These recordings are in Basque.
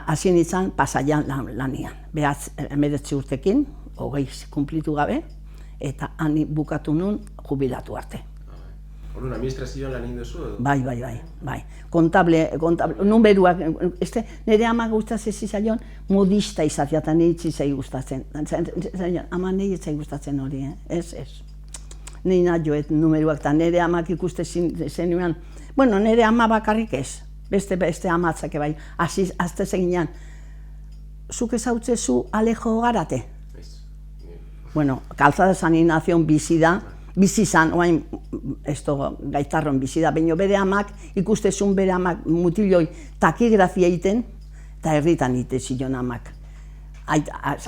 hasi nintzen Pasaian lanian. Behatz 19 urtekin, 20 kunplitu gabe, eta han bukatu nun jubilatu arte. Orduan, administrazioan lan egin duzu edo? Bai. Kontable, numeruak, nire amak gustatzen zizaion modista izatea, eta nire itzizai gustatzen. Ama nire itzai gustatzen hori, ez. Nire nahioet numeruak, eta nire amak ikusten zenuen, bueno, nire ama bakarrik ez, beste amatzake bai, azte zeginean, zuk ezautzezu Alejo Garate? Bueno, Calzada de San Ignacio bizi izan, oain, gaitarron bizi da, baina bere amak, ikustezun bere amak mutiloi takigrafia egiten, eta herritan ite zion amak.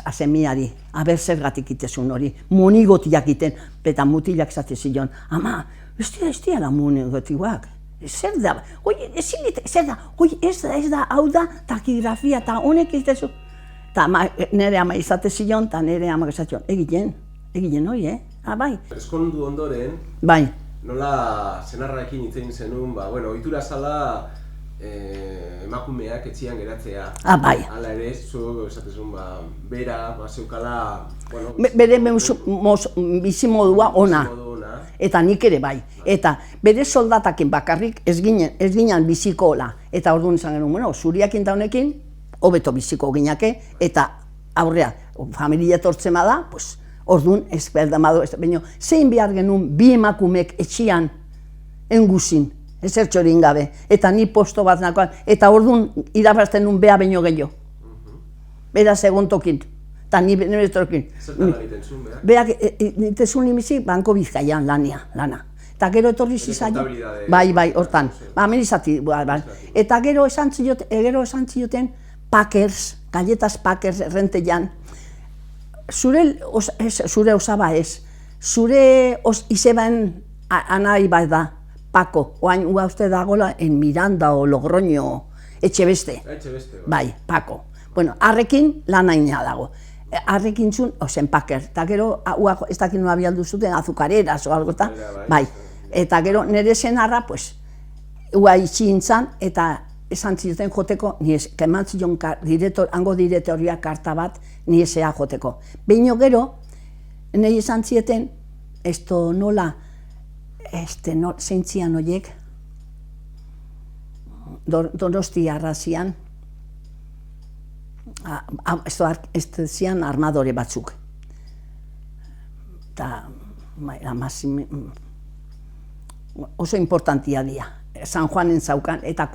Azemiari, aber zergatik itezun hori, monigotiak iten, eta mutilak zate zion, ama, ez dira monigotikoak, zer da, ez da, hau da takigrafia, eta honek itezu. Eta nire ama izate zion, eta nire amak esatzen, egiten hori, bai. Eskondu ondoren, bai. Nola senarrarekin hitz egin zenuen, ohitura zala emakumeak etxean geratzea. Bai. Hala ere, zu esatezun, bera, zeukala... Bere bizimodua ona. Eta nik ere bai. Eta bere soldatakin bakarrik ez ginen biziko hola. Eta orduan izan genuen, zuriakin eta honekin, hobeto biziko ginake, eta aurrea, familia etortzen bada, orduan ez berdamadu, baina zein behar genuen bi emakumek etxian enguzin, ezertxorin gabe, eta ni posto bat nakoan, eta orduan irabazten nuen beha baino gehiago. Beraz egon tokin, eta ni tokin. Zertan lan iten zuen behar? Beak iten zuen nimizi Banko Bizkaian lana. Eta gero etorri zizaio, bai, hortan, amenizati, eta gero esan zioten Packers, galletas Packers errentean, zure osaba ez, zure izeben anai bat da, Paco, oain uste dagoela en Miranda o Logroño, Etxebeste. Bai, Paco. Bueno, harrekin lan haina dago. Harrekin zuen, ozen Packer, eta gero, ez dakit nola bialdu zuten, azukareras o algo eta, bai. Eta gero, nire senarra, ua itxintzan, eta esan zioten joteko, keman zion hango direktoria karta bat, ni esea joteko. Beino gero, nahi esan zieten, esto nola, zeintzian horiek, Donosti arrazian, zian armadore batzuk. Eta, oso importantia dira. San Juanen zaukan, eta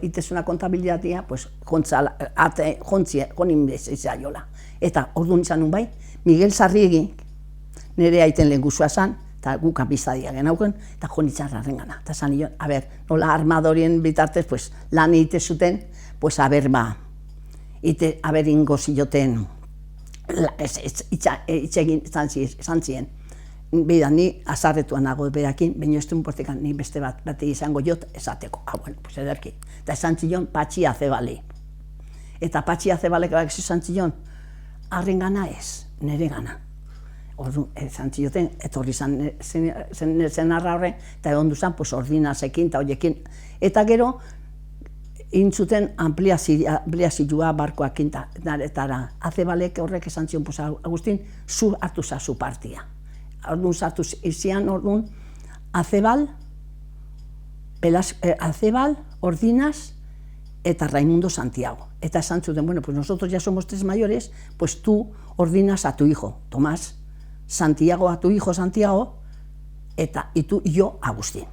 itezuna kontabilidatia, jonin bezizia jola. Eta orduan izan nun bai, Miguel Sarriegi, nire aiten lehen guzua zan, eta guk apizadia genauken, eta jonitzan rarrengana. Eta zan nion, nola armadorien bitartez, lan egite zuten, ingo ziloten, itxegin zan ziren. Bida, ni azarretuan nago berakin, baina ez duen portekan ni beste bat izango jot esateko. Ederki. Eta esan zion Patxi Azebali. Eta Patxi Azebalek esan zion, harren gana ez, nire gana. Orduan, esan zioten, etorri zen arra horren, eta egon duzan, ordinazekin eta horiekin. Eta gero, intzuten ampliazioa barkoakin, eta Azebalek horrek esan zion, Agustin, zu hartu zazu partia. Orduan sartu izian, Azebal, Ordinas eta Raimundo Santiago. Eta esan zuten, nosotros ya somos 3 mayores, tú ordinas a tu hijo, Tomás, Santiago a tu hijo Santiago, y tú y yo Agustín.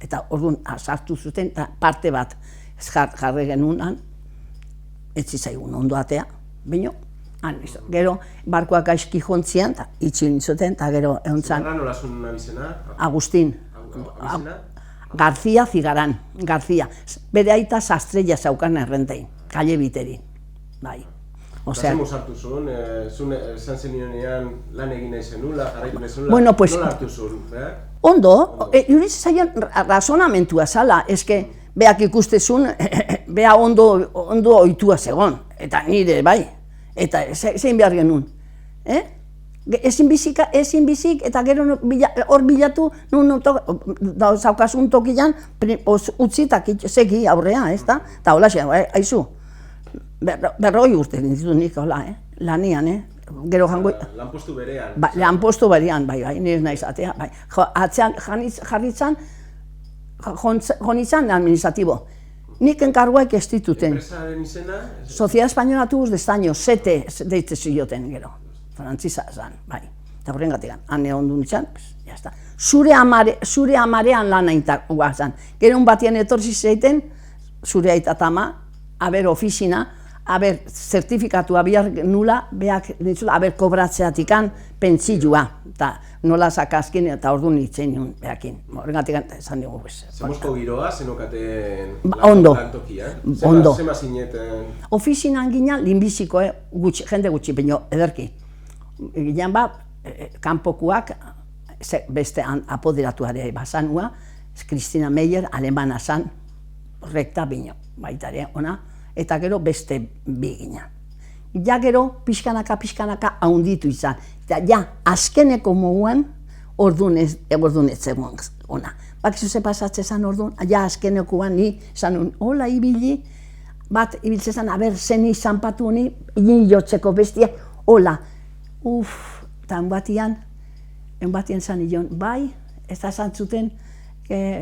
Eta orduan sartu zuten, parte bat jarri genuen, etzizaigun ondo atea, baino, gero, barkoak gaizki jontzian, itxilin zuten, eta gero egon zan... Zigarran nola zuen abizena? Agustín. Abizena? García Zigarran, García. Bere aita Sastrella zaukan errentein, Kalle Biteri. Bai. Zemo sartu zuen, esan zenionean lan egin nahi zenula, jarraitu nahi zenula, nola hartu zuen? Ondo, juriz zailan razonamentua zala, eske beak ikustezun, bea ondo oitua zegon, eta nire bai. Eta zein behar genuen, ezin bizik, eta gero hor bilatu, zaukasun tokian, utzi eta segi aurrea, ez da? Eta hola xe, haizu, 40 urte ditu nik, hola, lanian, gero jango... Lanpostu berean. Lanpostu berean, bai, nire nahi zatea, bai. Atzean jarritzan, jonitzan administratibo. Nik enkarguak ez dituten. Enpresaren izena? Sociedad Española Tubos de Estaño, sete deitze zioten gero. Frantziza zan, bai. Eta horrengatik, hane ondu nintzen, jazta. Zure amarean lan aintakoa zan. Gero batien etorzi zeiten, zure aita tama, haber ofizina, haber zertifikatua bihar nula, beak nintzula, haber kobratzeatikan pentsillua. Eta nola sakazkin eta ordu nintzen nion behakin. Horrengatik esan dugu. Zemozko giroa, zenokaten lantokia? Ondo. Zema zineten? Ofizinan ginen, linbiziko, jende gutxi, baino ederki. Ginen kanpokuak, beste apoderatuare bazanua, Kristina Meyer, alemana zan, rekta bino, baitare, ona, eta gero beste bi ginen. Ja gero, pixkanaka haunditu izan. Eta ja, azkeneko moguan, orduan ez zegoen ona. Bakizu ze pasatze zan orduan, ja azkenekoan ni zanun, hola ibili, bat ibiltze zan, aber zeni zanpatu honi, igin jotzeko bestia, hola. Eta enbatian zan nion, bai, ez da zantzuten,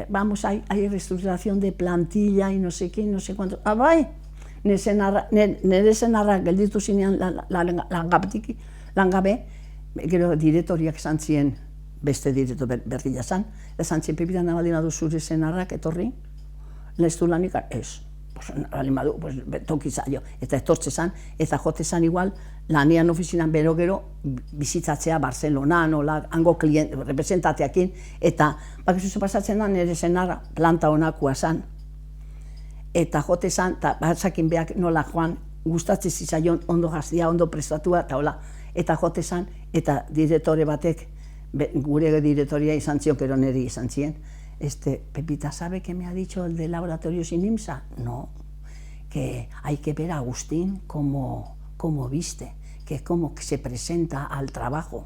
vamos, hay reestructuración de plantilla y no sé qué, no sé cuánto, bai, nire zenarra gelditu zinean langabe, gero direktoriak zantzien, beste direktor berdila zan, zantzien Pepita nabaldin badu zure zenarrak etorri, lehiztu lanik, ez. Alimadu, toki zailo, eta etortze zan, eta jote zan igual, lanian ofizinan bero gero bizitzatzea Barcelonan, hango representateakin, eta bakizu pasatzen da nire zenarra planta honakoa zan, eta jote zan, eta batzakin behak nola joan, gustatzen zizaion ondo gaztia, ondo prestatua, eta hola, eta jote zan, eta direktore batek, gure direktoria izan zion, pero niri izan zien, Pepita, ¿sabe qué me ha dicho el de Laboratorio Sin IMSA? No, que hay que ver a Agustín como viste, que como se presenta al trabajo.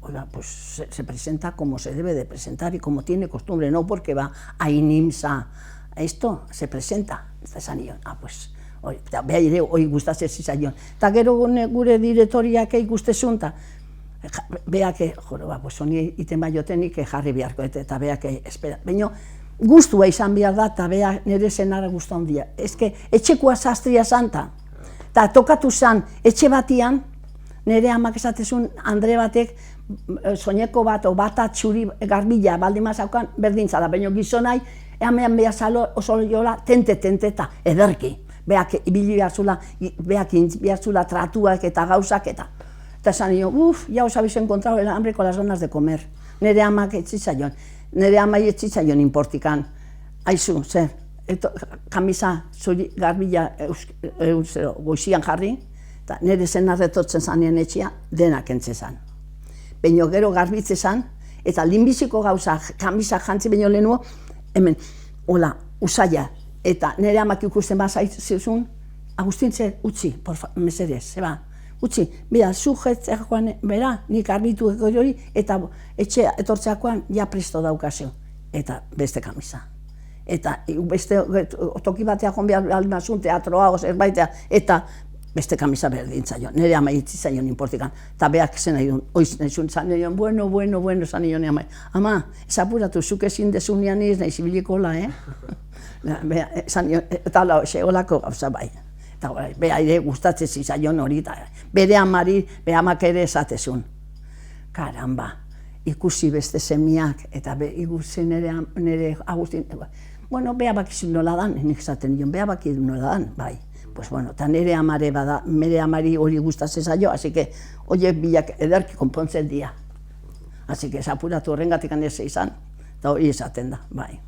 Oiga, pues se presenta como se debe de presentar y como tiene costumbre, no porque va a INIMSA. Esto se presenta, zanion, pues, beha ere, hoi gustatzen zizaion. Eta gero gure direktoriak ikustezun, beak, pues honi iten baiotenik jarri beharko, eta beak, espera. Baina, gustua izan behar da, eta beak nire zenara guztu handia. Etxekoa sastria zanta. Eta tokatu zan, etxe batian, nire amak esatezun, Andre batek, soineko bat, o bata txuri garbila, baldin mazaukan, berdintza da. Baina gizonai, hemen behar zalo, oso jola, tente, eta ederki. Beak ibili behar zula, beak behar zula tratuak eta gauzak eta. Eta zan nio, ya os habéis encontrado el hambre con las ganas de comer. Nire amak etzitzaion, nire amai etzitzaion inportikan. Aizu, zer, kamisa zuri garbila goizian jarri, eta nire zen arretotzen zanien etxia, denak entze zan. Baina gero garbitze zan, eta linbiziko gauza kamisa jantzi baino lehenuo, hemen, hola, usaila, eta nire amak ikusten bazaitzizun, Agustin zer, utzi, mesedez, zeba, utzi, bera, sujetzeakoan, bera, nik arbitu hori, eta etxe etortzeakoan ja presto daukazio, eta beste kamisa. Eta beste toki bateak joan behar almazun, teatroa, zerbaitea, eta beste kamisa berdintzaion, nire ama itzitzaion inportikan. Eta behak zen nahi duen, oiz nahi zuen, zan nion, bueno, zan nion ama. Ama, ez apuratu, zuk ezin dezunean niz, nahi zibiliko hola, Zan nion, eta olako gauza bai. Eta beha ere gustatzen zizaion hori, bere amari, bere amak ere esatezun. Karamba, ikusi beste semiak, eta ikusi nire Agustin, bueno, beha bakizu nola dan, nik esaten nion, beha bakizu nola dan, bai. Pues bueno, eta nire amare bada, nire amari hori gustatzen zaio, así que, oie bilak ederki konpontzen dia. Así que, zapuratu horrengatik anez izan, eta hori esaten da, bai.